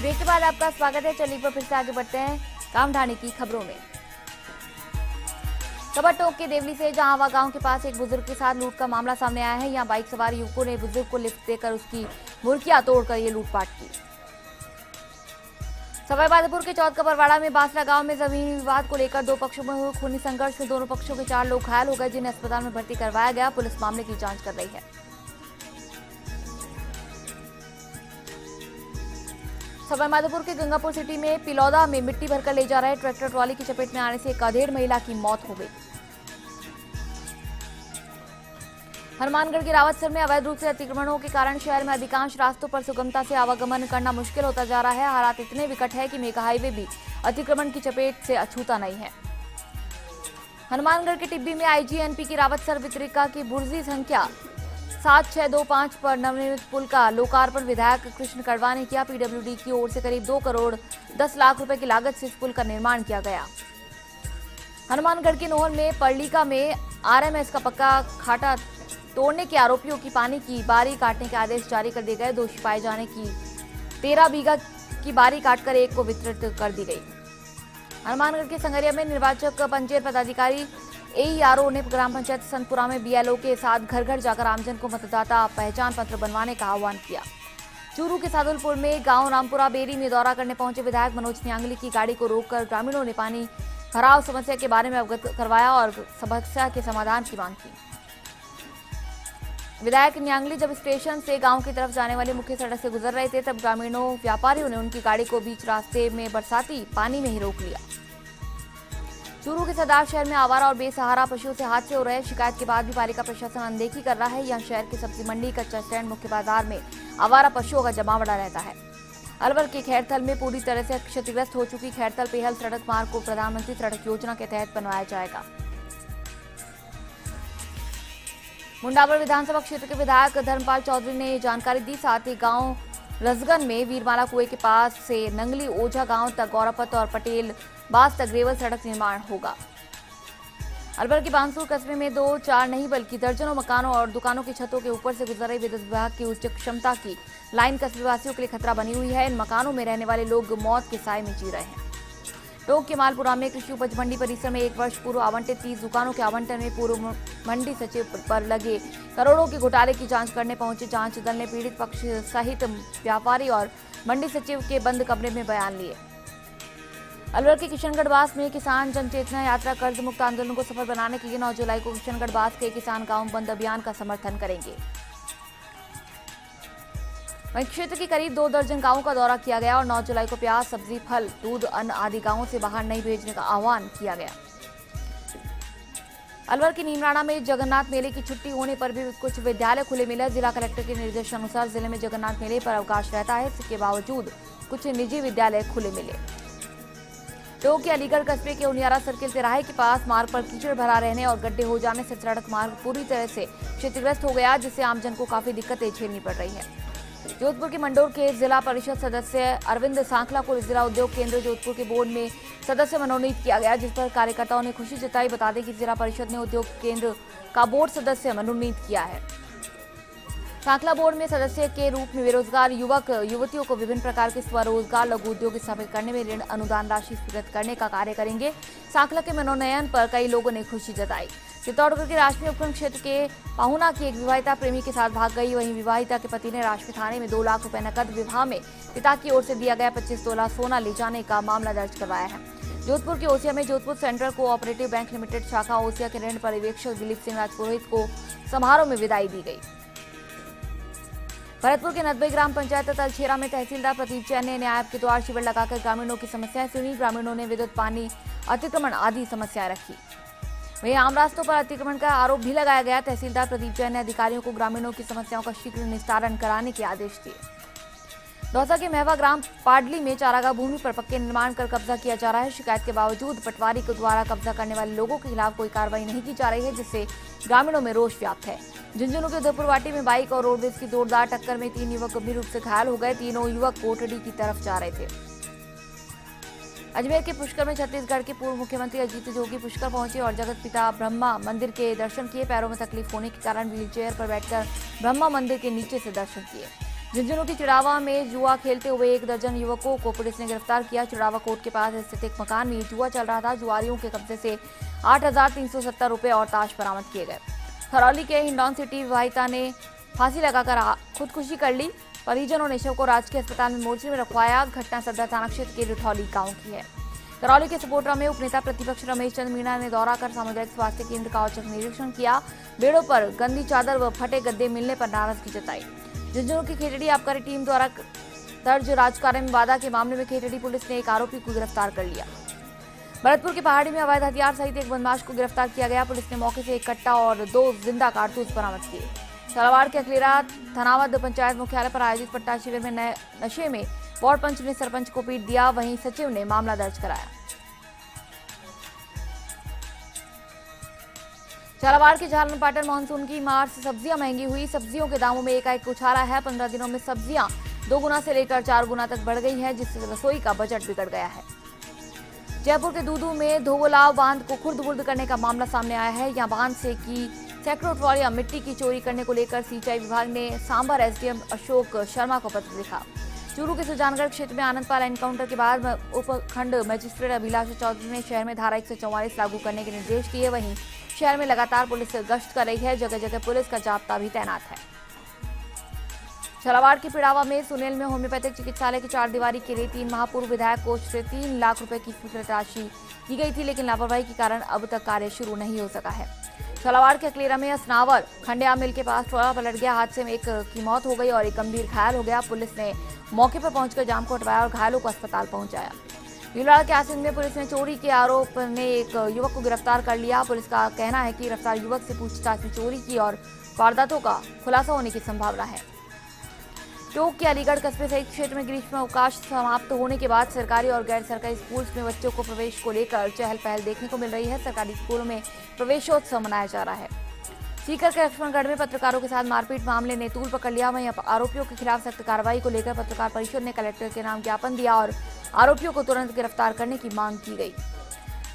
Break के बाद आपका स्वागत है। चलिए पर फिर से आगे बढ़ते हैं काम ढाणी की खबरों में। खबर टोंक के देवली से, जहां हवा गांव के पास एक बुजुर्ग के साथ लूट का मामला सामने आया है। यहां बाइक सवार युवकों ने बुजुर्ग को लिफ्ट देकर उसकी मुर्गियां तोड़कर ये लूटपाट की। सवाईमाधोपुर के चौथकपरवाड़ा में बासला गांव में जमीनी विवाद को लेकर दो पक्षों में हुए खूनी संघर्ष में दोनों पक्षों के 4 लोग घायल हो गए, जिन्हें अस्पताल में भर्ती करवाया गया। पुलिस मामले की जांच कर रही है। सवाईमाधोपुर के गंगापुर सिटी में पिलौदा में मिट्टी भरकर ले जा रहे ट्रैक्टर ट्रॉली की चपेट में आने से एक अधेड़ महिला की मौत हो गई। हनुमानगढ़ के रावतसर में अवैध रूप से अतिक्रमणों के कारण शहर में अधिकांश रास्तों पर सुगमता से आवागमन करना मुश्किल होता जा रहा है। हालात इतने विकट है कि मेगा हाईवे भी अतिक्रमण की चपेट से अछूता नहीं है। हनुमानगढ़ के टिब्बी में आईजीएनपी की रावतसर वितरिका की बुर्जी संख्या 7625 पर नवनिर्मित पुल का लोकार्पण विधायक कृष्ण कड़वा ने किया। पीडब्ल्यूडी की ओर से करीब 2 करोड़ 10 लाख रुपए की लागत से इस पुल का निर्माण किया गया। हनुमानगढ़ के नोहर में परलिका में आरएमएस का पक्का खाटा तोड़ने के आरोपियों की पानी की बारी काटने के आदेश जारी कर दिए गए। दोषी पाए जाने की 13 बीघा की बारी काटकर एक को वितरित कर दी गई। हनुमानगढ़ के संगरिया में निर्वाचक पंचायत पदाधिकारी एईआरओ ने ग्राम पंचायत संतपुरा में बीएलओ के साथ घर घर जाकर आमजन को मतदाता पहचान पत्र बनवाने का आह्वान किया। चूरू के सादुलपुर में गांव रामपुरा बेरी में दौरा करने पहुंचे विधायक मनोज न्यांगली की गाड़ी को रोककर ग्रामीणों ने पानी भराव समस्या के बारे में अवगत करवाया और समस्या के समाधान की मांग की। विधायक न्यांगली जब स्टेशन से गांव की तरफ जाने वाली मुख्य सड़क से गुजर रहे थे, तब ग्रामीणों व्यापारियों ने उनकी गाड़ी को बीच रास्ते में बरसाती पानी में ही रोक लिया। चूरू के सरदार शहर में आवारा और बेसहारा पशुओं से हादसे हो रहे हैं। शिकायत के बाद भी पालिका प्रशासन अनदेखी कर रहा है। यहां शहर की सब्जी मंडी, कच्चा स्टैंड, मुख्य बाजार में आवारा पशुओं का जमावड़ा रहता है। अलवर के खैरथल में पूरी तरह से क्षतिग्रस्त हो चुकी खैरथल पेहल सड़क मार्ग को प्रधानमंत्री सड़क योजना के तहत बनवाया जाएगा। मुंडावर विधानसभा क्षेत्र के विधायक धर्मपाल चौधरी ने ये जानकारी दी। साथ ही गांव रसगन में वीरमाला कुएं के पास से नंगली ओझा गांव तक गौरापत और पटेल बास तक ग्रेवल सड़क निर्माण होगा। अलवर के बांसुर कस्बे में 2-4 नहीं बल्कि दर्जनों मकानों और दुकानों की छतों के ऊपर से गुजर रही विद्युत विभाग की उच्च क्षमता की लाइन कस्बेवासियों के लिए खतरा बनी हुई है। इन मकानों में रहने वाले लोग मौत के साए में जी रहे हैं। टोंक के मालपुरा में कृषि उपज मंडी परिसर में 1 वर्ष पूर्व आवंटित 30 दुकानों के आवंटन में पूर्व मंडी सचिव पर लगे करोड़ों के घोटाले की जांच करने पहुंचे जांच दल ने पीड़ित पक्ष सहित व्यापारी और मंडी सचिव के बंद कमरे में बयान लिए। अलवर के किशनगढ़ बास में किसान जनचेतना यात्रा कर्ज मुक्त आंदोलन को सफल बनाने के लिए 9 जुलाई को किशनगढ़ बास के किसान गांव बंद अभियान का समर्थन करेंगे। वहीं क्षेत्र के करीब 2 दर्जन गांवों का दौरा किया गया और 9 जुलाई को प्याज, सब्जी, फल, दूध, अन्न आदि गांवों से बाहर नहीं भेजने का आह्वान किया गया। अलवर के नीमराणा में जगन्नाथ मेले की छुट्टी होने पर भी कुछ विद्यालय खुले मिले। जिला कलेक्टर के निर्देशानुसार जिले में जगन्नाथ मेले पर अवकाश रहता है। इसके बावजूद कुछ निजी विद्यालय खुले मिले। टोंक के अलीगढ़ कस्बे के उनियारा सर्किल तिराहे के पास मार्ग पर कीचड़ भरा रहने और गड्ढे हो जाने से सड़क मार्ग पूरी तरह से क्षतिग्रस्त हो गया, जिससे आमजन को काफी दिक्कतें झेलनी पड़ रही है। जोधपुर के मंडोर के जिला परिषद सदस्य अरविंद सांखला को जिला उद्योग केंद्र जोधपुर के बोर्ड में सदस्य मनोनीत किया गया, जिस पर कार्यकर्ताओं ने खुशी जताई। बता दें कि जिला परिषद ने उद्योग केंद्र का बोर्ड सदस्य मनोनीत किया है। सांखला बोर्ड में सदस्य के रूप में बेरोजगार युवक युवतियों को विभिन्न प्रकार के स्वरोजगार लघु उद्योग स्थापित करने में ऋण अनुदान राशि स्वीकृत करने का कार्य करेंगे। सांखला के मनोनयन पर कई लोगों ने खुशी जताई। चित्तौड़गढ़ के राष्ट्रीय उपखंड क्षेत्र के पाहुना की एक विवाहिता प्रेमी के साथ भाग गई। वहीं विवाहिता के पति ने राष्ट्रीय थाने में 2 लाख रुपए नकद, विवाह में पिता की ओर से दिया गया 25 तोला सोना ले जाने का मामला दर्ज करवाया है। जोधपुर के ओसिया में Jodhpur central cooperative bank limited शाखा ओसिया के ऋण पर्यवेक्षक दिलीप सिंह राजपुरोहित को समारोह में विदाई दी गई। भरतपुर के नदबई ग्राम पंचायत तलछेरा में तहसीलदार प्रदीप जैन ने न्याय के द्वार शिविर लगाकर ग्रामीणों की समस्याएं सुनी। ग्रामीणों ने विद्युत, पानी, अतिक्रमण आदि समस्याएं रखी। वहीं आम रास्तों पर अतिक्रमण का आरोप भी लगाया गया। तहसीलदार प्रदीप जैन ने अधिकारियों को ग्रामीणों की समस्याओं का शीघ्र निस्तारण कराने के आदेश दिए। दौसा के महवा ग्राम पाडली में चारागाह भूमि पर पक्के निर्माण कर कब्जा किया जा रहा है। शिकायत के बावजूद पटवारी के द्वारा कब्जा करने वाले लोगों के खिलाफ कोई कार्रवाई नहीं की जा रही है, जिससे ग्रामीणों में रोष व्याप्त है। झुंझुनू के उदयपुरवाटी में बाइक और रोडवेज की जोरदार टक्कर में 3 युवक गंभीर रूप से घायल हो गए। तीनों युवक कोटड़ी की तरफ जा रहे थे। अजमेर के पुष्कर में छत्तीसगढ़ के पूर्व मुख्यमंत्री अजीत जोगी पुष्कर पहुंचे और जगत पिता ब्रह्मा मंदिर के दर्शन किए। पैरों में तकलीफ होने के कारण व्हीलचेयर पर बैठकर ब्रह्मा मंदिर के नीचे से दर्शन किए। झुंझुनू की चिड़ावा में जुआ खेलते हुए 1 दर्जन युवकों को पुलिस ने गिरफ्तार किया। चिड़ावा कोर्ट के पास स्थित एक मकान में जुआ चल रहा था। जुआरियों के कब्जे से 8,370 रुपए और ताश बरामद किए गए। खरौली के हिंडौन सिटी विवाहिता ने फांसी लगाकर खुदकुशी कर ली। परिजनों ने शव को राजकीय अस्पताल में मोर्चे में रखवाया। घटना सदर थाना क्षेत्र के रिठौली गांव की है। करौली के सपोटरा में उपनेता प्रतिपक्ष रमेश चंद्र मीणा ने दौरा कर सामुदायिक स्वास्थ्य केंद्र का औचक निरीक्षण किया। बेड़ों पर गंदी चादर व फटे गद्दे मिलने पर नाराजगी जताई। झुंझुनू की खेतड़ी आबकारी टीम द्वारा दर्ज राजकार्य में वादा के मामले में खेतड़ी पुलिस ने एक आरोपी को गिरफ्तार कर लिया। भरतपुर के पहाड़ी में अवैध हथियार सहित एक बदमाश को गिरफ्तार किया गया। पुलिस ने मौके से एक कट्टा और 2 जिंदा कारतूस बरामद किए। झालावाड़ के अखलेरा थानावद पंचायत मुख्यालय पर आयोजित पट्टा शिविर में नशे में वार्ड पंच ने सरपंच को पीट दिया। वहीं सचिव ने मामला दर्ज कराया। झालावाड़ के झालम पाटन मानसून की मार से सब्जियां महंगी हुई। सब्जियों के दामों में एकाएक उछाला है। 15 दिनों में सब्जियां 2 गुना से लेकर 4 गुना तक बढ़ गई है, जिससे रसोई का बजट बिगड़ गया है। जयपुर के दूदू में धोबोलाव बांध को खुर्द-बुर्द करने का मामला सामने आया है। यहां बांध से की सैकड़ों ट्रॉलियां मिट्टी की चोरी करने को लेकर सिंचाई विभाग ने सांभर एसडीएम अशोक शर्मा को पत्र लिखा। चूरू के सुजानगढ़ क्षेत्र में आनंदपाल एनकाउंटर के बाद उपखंड मजिस्ट्रेट अभिलाषा चौधरी ने शहर में धारा 144 लागू करने के निर्देश दिए। वहीं शहर में लगातार पुलिस गश्त कर रही है। जगह जगह पुलिस का जाब्ता भी तैनात है। झालावाड़ के पिड़ावा में सुनेल में होम्योपैथिक चिकित्सालय की 4 दीवारी के लिए 3 माह पूर्व विधायक कोष से 3 लाख रुपए की स्वीकृत राशि दी गई थी, लेकिन लापरवाही के कारण अब तक कार्य शुरू नहीं हो सका है। झालावाड़ के अकलेरा में असनावर खंडिया मिल के पास ट्रॉला पलट गया। हादसे में एक की मौत हो गई और एक गंभीर घायल हो गया। पुलिस ने मौके पर पहुंचकर जाम को हटवाया और घायलों को अस्पताल पहुंचाया। भीलवाड़ा के आसिंद में पुलिस ने चोरी के आरोप में एक युवक को गिरफ्तार कर लिया। पुलिस का कहना है कि गिरफ्तार युवक से पूछताछ में चोरी की और वारदातों का खुलासा होने की संभावना है। टोंक के अलीगढ़ कस्बे सहित क्षेत्र में ग्रीष्म अवकाश समाप्त होने के बाद सरकारी और गैर सरकारी स्कूल्स में बच्चों को प्रवेश को लेकर चहल पहल देखने को मिल रही है। सरकारी स्कूलों में प्रवेशोत्सव मनाया जा रहा है। सीकर के लक्ष्मणगढ़ में पत्रकारों के साथ मारपीट मामले ने तूल पकड़ लिया। वहीं आरोपियों के खिलाफ सख्त कार्रवाई को लेकर पत्रकार परिषद ने कलेक्टर के नाम ज्ञापन दिया और आरोपियों को तुरंत गिरफ्तार करने की मांग की गई।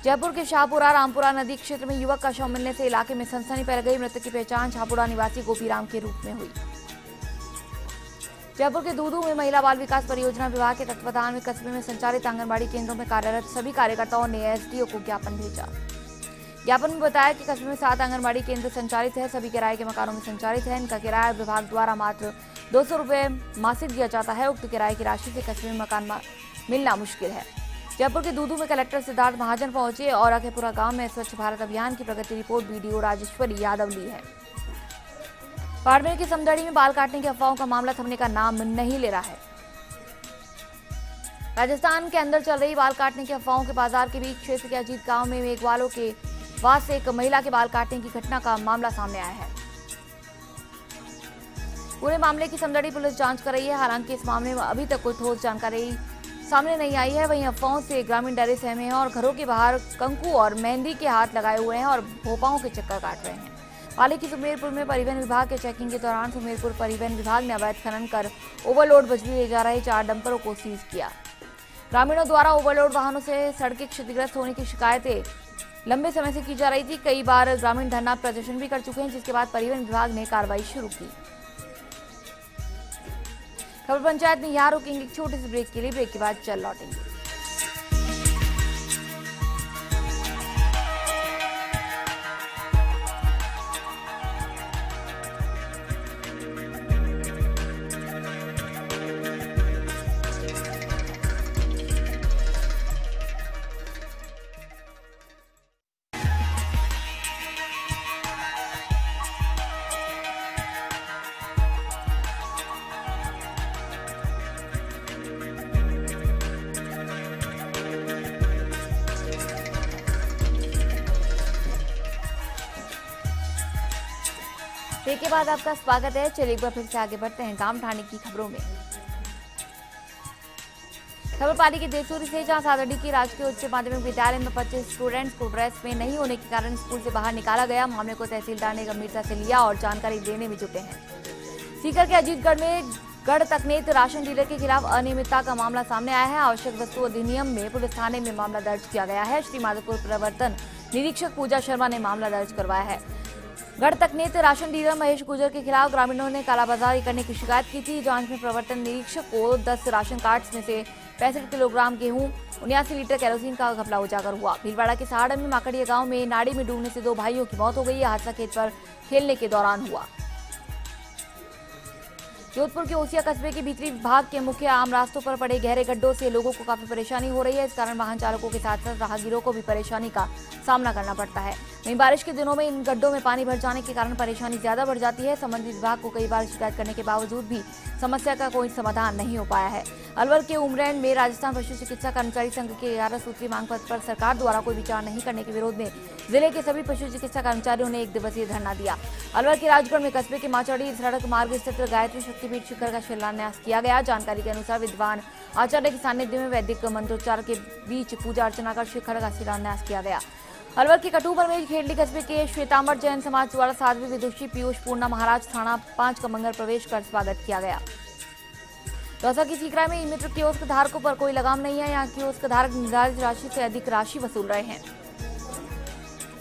जयपुर के शाहपुरा रामपुरा नदी क्षेत्र में युवक का शव मिलने से इलाके में सनसनी फैल गई। मृतक की पहचान शाहपुरा निवासी गोपीराम के रूप में हुई। जयपुर के दूदू में महिला बाल विकास परियोजना विभाग के तत्वावधान में कस्बे में संचालित आंगनबाड़ी केंद्रों में कार्यरत सभी कार्यकर्ताओं ने एसडीओ को ज्ञापन भेजा। ज्ञापन में बताया कि कस्बे में 7 आंगनबाड़ी केंद्र संचालित है। सभी किराए के मकानों में संचालित है। इनका किराया विभाग द्वारा मात्र 200 रुपए मासिक दिया जाता है। उक्त किराए की राशि से कस्बे में मकान मिलना मुश्किल है। जयपुर के दूदू में कलेक्टर सिद्धार्थ महाजन पहुंचे और अखेपुरा गांव में स्वच्छ भारत अभियान की प्रगति रिपोर्ट बीडीओ राजेश्वरी यादव ली है। बाड़मेर की समदड़ी में बाल काटने की अफवाहों का मामला थमने का नाम नहीं ले रहा है। राजस्थान के अंदर चल रही बाल काटने की अफवाहों के बाजार के बीच क्षेत्र के अजीत गांव में मेघवालों के वास से एक महिला के बाल काटने की घटना का मामला सामने आया है। पूरे मामले की समदड़ी पुलिस जांच कर रही है। हालांकि इस मामले में अभी तक कोई ठोस जानकारी सामने नहीं आई है। वहीं अफवाहों से ग्रामीण डरे सहमे हैं और घरों के बाहर कंकु और मेहंदी के हाथ लगाए हुए हैं और भोपाओं के चक्कर काट रहे हैं। पाली की सुमेरपुर में परिवहन विभाग के चेकिंग के दौरान सुमेरपुर परिवहन विभाग ने अवैध खनन कर ओवरलोड बजरी ले जा रहे 4 डंपरों को सीज किया। ग्रामीणों द्वारा ओवरलोड वाहनों से सड़कें क्षतिग्रस्त होने की शिकायतें लंबे समय से की जा रही थी। कई बार ग्रामीण धरना प्रदर्शन भी कर चुके हैं, जिसके बाद परिवहन विभाग ने कार्रवाई शुरू की। खबर पंचायत में यहाँ रुकेंगे एक छोटे से ब्रेक के लिए। ब्रेक के बाद चल लौटेंगे। ब्रेक के बाद आपका स्वागत है। चलिए एक बार फिर से आगे बढ़ते हैं गांव ठाणे की खबरों में। खबर पाली के देसूरी से, जहां सादड़ी की राजकीय उच्च माध्यमिक विद्यालय में 25 स्टूडेंट्स को ड्रेस में नहीं होने के कारण स्कूल से बाहर निकाला गया। मामले को तहसीलदार ने गंभीरता से लिया और जानकारी देने में जुटे हैं। सीकर के अजीतगढ़ में गढ़ तकनेत राशन डीलर के खिलाफ अनियमितता का मामला सामने आया है। आवश्यक वस्तु अधिनियम में पुलिस थाने में मामला दर्ज किया गया है। श्री माधोपुर प्रवर्तन निरीक्षक पूजा शर्मा ने मामला दर्ज करवाया है। गढ़ तकनीत राशन डीलर महेश गुर्जर के खिलाफ ग्रामीणों ने कालाबाजारी करने की शिकायत की थी। जांच में प्रवर्तन निरीक्षक को 10 राशन कार्ड्स में से 65 किलोग्राम गेहूं 79 लीटर केरोसिन का घपला उजागर हुआ। भीलवाड़ा के सहाड़ा में माकड़िया गांव में नाड़ी में डूबने से 2 भाइयों की मौत हो गई। यह हादसा खेत पर खेलने के दौरान हुआ। जोधपुर के ओसिया कस्बे के भीतरी भाग के मुख्य आम रास्तों पर पड़े गहरे गड्ढों से लोगों को काफी परेशानी हो रही है। इस कारण वाहन चालकों के साथ साथ राहगीरों को भी परेशानी का सामना करना पड़ता है। वहीं बारिश के दिनों में इन गड्ढों में पानी भर जाने के कारण परेशानी ज्यादा बढ़ जाती है। संबंधित विभाग को कई बार शिकायत करने के बावजूद भी समस्या का कोई समाधान नहीं हो पाया है। अलवर के उमरैन में राजस्थान पशु चिकित्सा कर्मचारी संघ के 11 सूत्रीय मांग पत्र पर सरकार द्वारा कोई विचार नहीं करने के विरोध में जिले के सभी पशु चिकित्सा कर्मचारियों ने 1 दिवसीय धरना दिया। अलवर के राजगढ़ में कस्बे के माचौड़ी सड़क मार्ग स्थित गायत्री शक्तिपीठ शिखर का शिलान्यास किया गया। जानकारी के अनुसार विद्वान आचार्य के सानिध्य में वैदिक मंत्रोच्चार के बीच पूजा अर्चना कर शिखर का शिलान्यास किया गया। अलवर के कटुबर में खेड़ली कस्बे के श्वेतांबर जैन समाज द्वारा 7वीं विदुषी पीयूष पूर्णा महाराज थाना 5 का मंगल प्रवेश कर स्वागत किया गया। दौसा की सीकरा में ई-मित्र कियोस्क धारकों पर कोई लगाम नहीं है। यहाँ कियोस्क धारक निर्धारित राशि से अधिक राशि वसूल रहे हैं।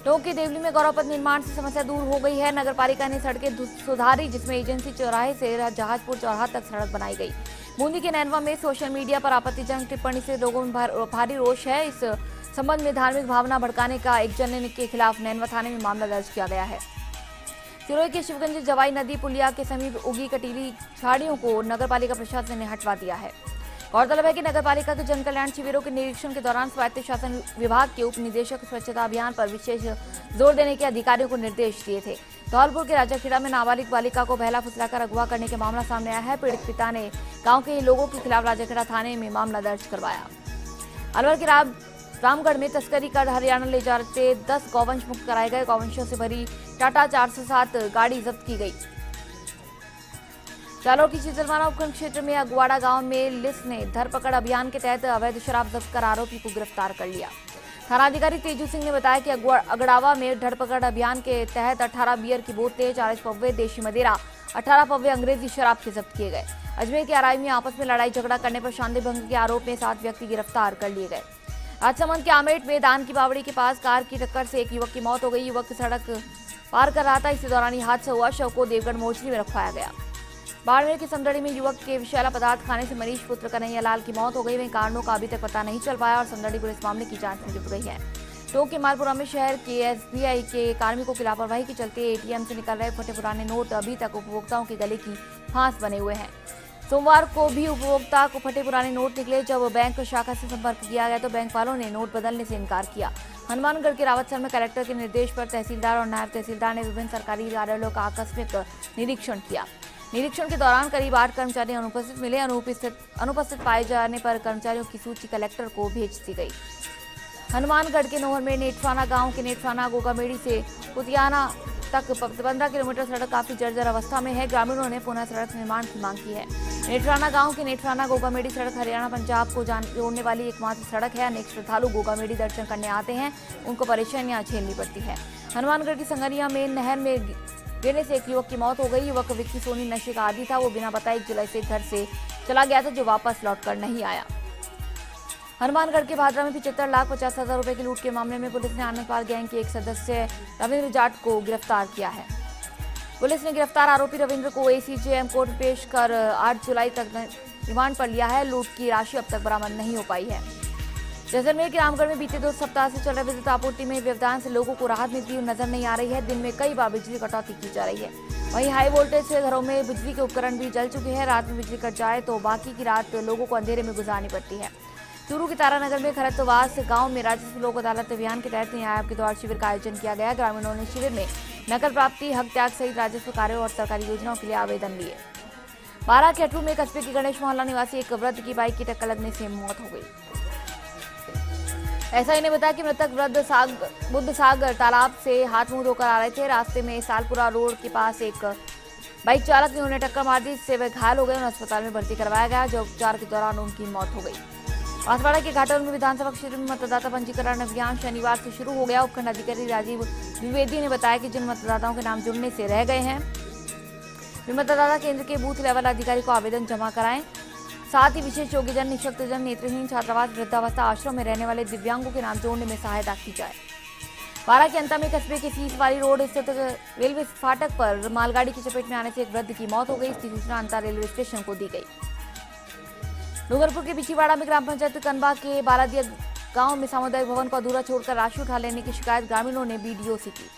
टोंक के देवली में गौरव पथ निर्माण से समस्या दूर हो गई है। नगर पालिका ने सड़कें सुधारी, जिसमें एजेंसी चौराहे से जहाजपुर चौराहा तक सड़क बनाई गई। बूंदी के नैनवा में सोशल मीडिया पर आपत्तिजनक टिप्पणी से लोगों में भारी रोष है। इस संबंध में धार्मिक भावना भड़काने का एक जन के खिलाफ नैनवा थाने में मामला दर्ज किया गया है। सिरोही के शिवगंज जवाई नदी पुलिया के समीप उगी कटीली झाड़ियों को नगरपालिका प्रशासन ने हटवा दिया है। गौरतलब है कि नगरपालिका के जन कल्याण शिविरों के निरीक्षण के दौरान स्वायत्त शासन विभाग के उप निदेशक स्वच्छता अभियान पर विशेष जोर देने के अधिकारियों को निर्देश दिए थे। धौलपुर के राजाखेड़ा में नाबालिग बालिका को बहला फुसलाकर अगवा करने का मामला सामने आया है। पीड़ित पिता ने गांव के लोगों के खिलाफ राजाखेड़ा थाने में मामला दर्ज करवाया। अलवर के रामगढ़ में तस्करी कर हरियाणा ले जाते 10 गौवंश मुक्त कराए गए। गौवंशों से भरी टाटा 407 गाड़ी जब्त की गई। जालौर की चितलवाना उपखंड क्षेत्र में अगवाड़ा गांव में लिस ने धरपकड़ अभियान के तहत अवैध शराब जब्त कर आरोपी को गिरफ्तार कर लिया। थानाधिकारी तेजू सिंह ने बताया कि अगड़ावा में धरपकड़ अभियान के तहत 18 बियर की बोतलें, 40 पव्वे देशी मदिरा, 18 पव्वे अंग्रेजी शराब के जब्त किए गए। अजमेर के अराई में आपस में लड़ाई झगड़ा करने पर शांति भंग के आरोप में 7 व्यक्ति गिरफ्तार कर लिए गए। राजसमंद के आमेट में दान की बावड़ी के पास कार की टक्कर से एक युवक की मौत हो गई। युवक सड़क पार कर रहा था, इसी दौरान ये हादसा हुआ। शव को देवगढ़ मोर्चरी में रखवाया गया। बाड़मेर के समदड़ी में युवक के विषैला पदार्थ खाने से मनीष पुत्र कन्हैया लाल की मौत हो गई। वहीं कारणों का अभी तक पता नहीं चल पाया और समदड़ी पुलिस मामले की जांच में जुट गई है। टोंक के मालपुरा में शहर के एसबीआई के कार्मिकों की लापरवाही के चलते एटीएम से निकल रहे फटे पुराने नोट अभी तक उपभोक्ताओं के गले की फांस बने हुए हैं। सोमवार को भी उपभोक्ता को फटे पुराने नोट निकले। जब बैंक शाखा से संपर्क किया गया तो बैंक वालों ने नोट बदलने से इनकार किया। हनुमानगढ़ के रावतसर में कलेक्टर के निर्देश पर तहसीलदार और नायब तहसीलदार ने विभिन्न सरकारी कार्यालयों का आकस्मिक निरीक्षण किया। निरीक्षण के दौरान करीब 8 कर्मचारी अनुपस्थित मिले। अनुपस्थित पाए जाने पर कर्मचारियों की सूची कलेक्टर को भेज दी गई। हनुमानगढ़ के नोहर में नेटफाना गांव के नेटफाना गोगामेड़ी से कुतियाना तक 15 किलोमीटर सड़क काफी जर्जर अवस्था में है। ग्रामीणों ने पुनः सड़क निर्माण की मांग की है। नेटफाना गांव की नेटफाना गोगामेड़ी सड़क हरियाणा पंजाब को जोड़ने वाली एकमात्र सड़क है। अनेक श्रद्धालु गोगामेड़ी दर्शन करने आते हैं, उनको परेशानियां झेलनी पड़ती है। हनुमानगढ़ की संगरिया में नहर में गिरने से एक युवक की मौत हो गई। युवक विक्की सोनी नशे का आदी था। वो बिना बताए 1 जुलाई से घर से चला गया था, जो वापस लौटकर नहीं आया। हनुमानगढ़ के भादरा में 75,50,000 रुपए की लूट के मामले में पुलिस ने आनंदपाल गैंग के एक सदस्य रविंद्र जाट को गिरफ्तार किया है। पुलिस ने गिरफ्तार आरोपी रविंद्र को एसीजेएम कोर्ट पेश कर 8 जुलाई तक रिमांड पर लिया है। लूट की राशि अब तक बरामद नहीं हो पाई है। जैसलमेर के रामगढ़ में बीते 2 सप्ताह से चल रहे विद्युत आपूर्ति में व्यवधान से लोगों को राहत मिलती हुई नजर नहीं आ रही है। दिन में कई बार बिजली कटौती की जा रही है। वहीं हाई वोल्टेज से घरों में बिजली के उपकरण भी जल चुके हैं। रात में बिजली कट जाए तो बाकी की रात लोगों को अंधेरे में गुजारनी पड़ती है। चूरू के तारानगर में खरतवास गांव में राजस्व लोक अदालत अभियान के तहत न्याय के द्वार शिविर का आयोजन किया गया। ग्रामीणों ने शिविर में नकल प्राप्ति, हक त्याग सहित राजस्व कार्यों और सरकारी योजनाओं के लिए आवेदन लिए। 12 के अठरू में कस्बे के गणेश मोहल्ला निवासी एक वृद्ध की बाइक की टक्कर लगने से मौत हो गई। एसआई ने बताया कि मृतक वृद्ध बुद्ध सागर तालाब से हाथ मुंह धोकर आ रहे थे। रास्ते में सालपुरा रोड के पास एक बाइक चालक ने उन्हें टक्कर मार दी, जिससे वे घायल हो गए। उन्हें अस्पताल में भर्ती करवाया गया, जो उपचार के दौरान उनकी मौत हो गई। बांसवाड़ा के घाटोल में विधानसभा क्षेत्र में मतदाता पंजीकरण अभियान शनिवार से शुरू हो गया। उपखंड अधिकारी राजीव द्विवेदी ने बताया कि जिन मतदाताओं के नाम जुड़ने से रह गए हैं वे मतदाता केंद्र के बूथ लेवल अधिकारी को आवेदन जमा कराएं। साथ ही विशेष योग्यजन, निःशक्तजन, नेत्रहीन, छात्रावास, वृद्धावस्था आश्रम में रहने वाले दिव्यांगों के नाम जोड़ने में सहायता की जाए। बारा के अंता में कस्बे के फीस वाली रोड स्थित रेलवे फाटक पर मालगाड़ी की चपेट में आने से एक वृद्ध की मौत हो गई। इसकी सूचना अंता रेलवे स्टेशन को दी गई। डूंगरपुर के बिछीवाड़ा में ग्राम पंचायत कनबा के बालादिया गांव में सामुदायिक भवन को अधूरा छोड़कर राशि उठा लेने की शिकायत ग्रामीणों ने बीडीओ से की।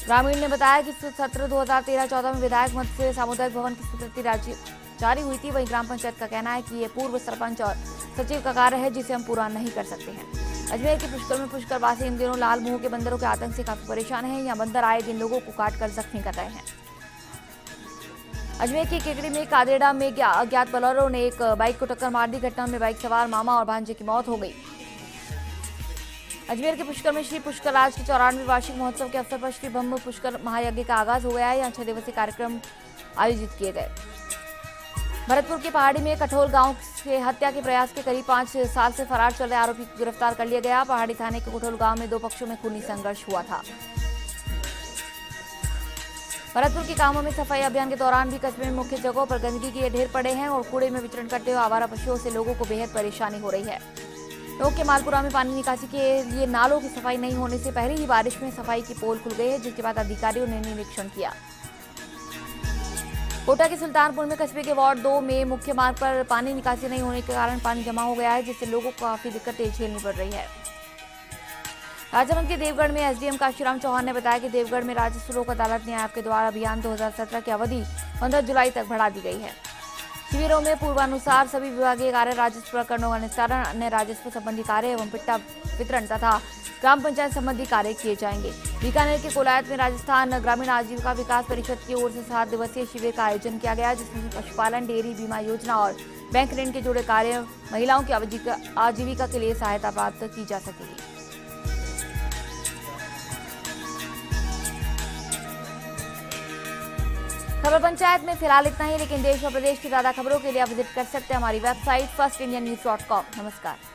ग्रामीण ने बताया कि सत्र 2013-14 में विधायक मत से सामुदायिक भवन की स्वीकृति जारी हुई थी। वहीं ग्राम पंचायत का कहना है कि ये पूर्व सरपंच और सचिव का कार्य है जिसे हम पूरा नहीं कर सकते हैं। अजमेर के पुष्कर में पुष्करवासी इन दिनों लाल मुंह के बंदरों के आतंक से काफी परेशान हैं। यहाँ बंदर आए दिन लोगों को काट कर जख्मी कर रहे हैं। अजमेर के केकड़ी में कादेड़ा में अज्ञात बोलेरो ने एक बाइक को टक्कर मार दी। घटना में बाइक सवार मामा और भांजे की मौत हो गई। अजमेर के पुष्कर में श्री पुष्कर राज के 94वें वार्षिक महोत्सव के अवसर पर श्री ब्रह्म पुष्कर महायज्ञ का आगाज हो गया है। यहाँ 6 दिवसीय कार्यक्रम आयोजित किए गए। भरतपुर के पहाड़ी में कठोल गांव से हत्या के प्रयास के करीब 5 साल से फरार चल रहे आरोपी को गिरफ्तार कर लिया गया। पहाड़ी थाने के कठोल गांव में 2 पक्षों में खूनी संघर्ष हुआ था। भरतपुर के कामों में सफाई अभियान के दौरान भी कस्बे में मुख्य जगहों पर गंदगी के ढेर पड़े हैं और कूड़े में विचरण करते हुए आवारा पशुओं से लोगों को बेहद परेशानी हो रही है। लोग के मालपुरा में पानी निकासी के लिए नालों की सफाई नहीं होने से पहले ही बारिश में सफाई की पोल खुल गई है, जिसके बाद अधिकारियों ने निरीक्षण किया। कोटा के सुल्तानपुर में कस्बे के वार्ड 2 में मुख्य मार्ग पर पानी निकासी नहीं होने के कारण पानी जमा हो गया है, जिससे लोगों को काफी दिक्कतें झेलनी पड़ रही है। राजसमंद के देवगढ़ में एसडीएम काशीराम चौहान ने बताया कि देवगढ़ में राजस्व लोक अदालत न्याय के द्वारा अभियान 2017 की अवधि 15 जुलाई तक बढ़ा दी गई है। शिविरों में पूर्वानुसार सभी विभागीय कार्य, राजस्व प्रकरणों का निस्तारण, अन्य राजस्व संबंधी कार्य एवं पिट्टा वितरण तथा ग्राम पंचायत संबंधी कार्य किए जाएंगे। बीकानेर के कोलायत में राजस्थान ग्रामीण आजीविका विकास परिषद की ओर से 7 दिवसीय शिविर का आयोजन किया गया, जिसमें पशुपालन, डेयरी, बीमा योजना और बैंक ऋण के जुड़े कार्य महिलाओं की आजीविका के लिए सहायता प्राप्त की जा सकेगी। खबर पंचायत में फिलहाल इतना ही, लेकिन देश और प्रदेश की ज्यादा खबरों के लिए आप विजिट कर सकते हैं हमारी वेबसाइट firstindiannews.com। नमस्कार।